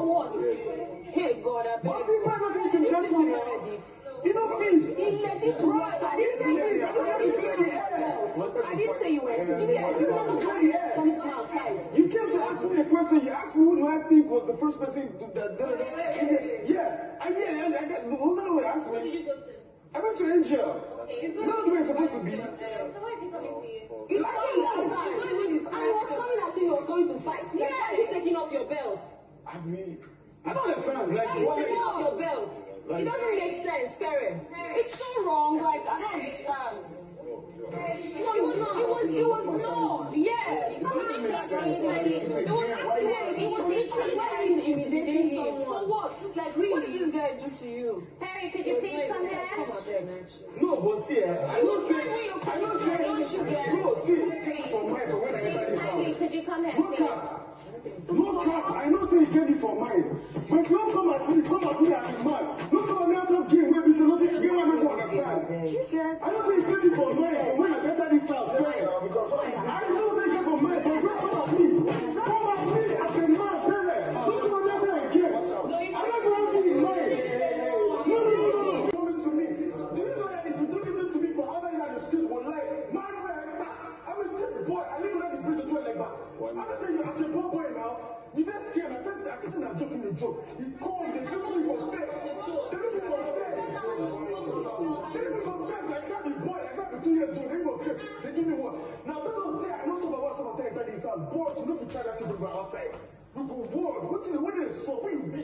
what? Hey God, I beg. What's he not going to get me now? You know, please. He let it right. I didn't say you were. You came to ask me a question. You asked me who do I think was the first person that did it. Yeah. Who's that way asked me? Who did you go to? I went to Angel. Okay. Is that the way it's supposed to be? So why is he coming to you? He's coming like that. I was coming as if he was going to fight. Yeah. Why are you taking off your belt? As me. I don't understand. Like, Why are you taking off your belt? It doesn't make sense, Pere. It's so wrong. Like, I don't understand. No, it was not. Yeah. It doesn't make sense. It was trying to intimidate him. For what? Like, really? What did this guy do to you? Pere, could you please come here? No, but see, I don't say, no, see, for when I enter this house. Could you come here, No cap. No cap. I know say you get it for mine. But if you don't come at me as a man. Don't come at me after game, maybe so nothing game I don't understand. I don't say you get it for mine for when I enter this house. I don't say you get it for mine, but don't come at me. Come at me as a man, Pere. Don't come at me after a game. I'm not going to give you mine. No. Coming to me. Do you know that if you don't listen to me for outside in the street, will lie? Man, I'm a street boy. I live under the bridge to do it like that. I'm not telling you, I'm a boy now. You first came, I just not joking the joke. You called, they look me for face. They look me for face. Like I said, boy, I said, 2 years old, they go face. They give me one. Now, don't say, I know some of us are telling that this house. Boys, you know, we try that to do by outside. We go, whoa, what is so? Where you be?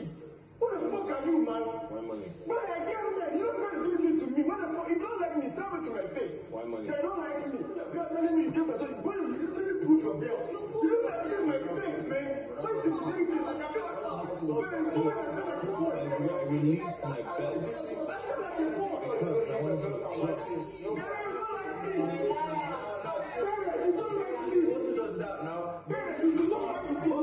Who the fuck are you, man? Whitemoney. Man, I can't, man. You don't got to do anything to me. What the fuck? If you don't like me, tell me to my face. Whitemoney. They don't like me. You're telling me you came to tell you, boy, you literally put your belt. You don't like me in my face, man. So you should date it. Like, I feel like, I released my belt because I want to justice. What's just that now? You don't like me.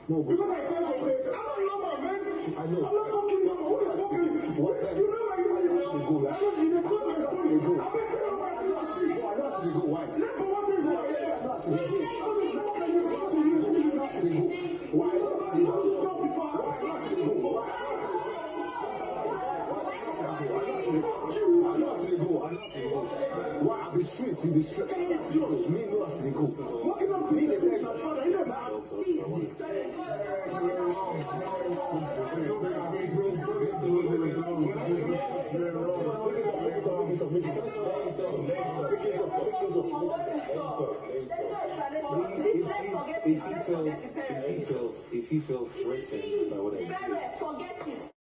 No, because I said I'm not lover, man. I know. I'm not fucking lover. Who the fuck is what? You know why you know? Go, right? I'm not go. I've been telling you about the street. I know to go white. Never what is that? I'm not to go. Why? You don't know before. I'm not to go. Why? I'll be straight. You be straight. It's yours. Me no as to go. Walking up to me, the place. If he felt threatened by what I did, Forget it.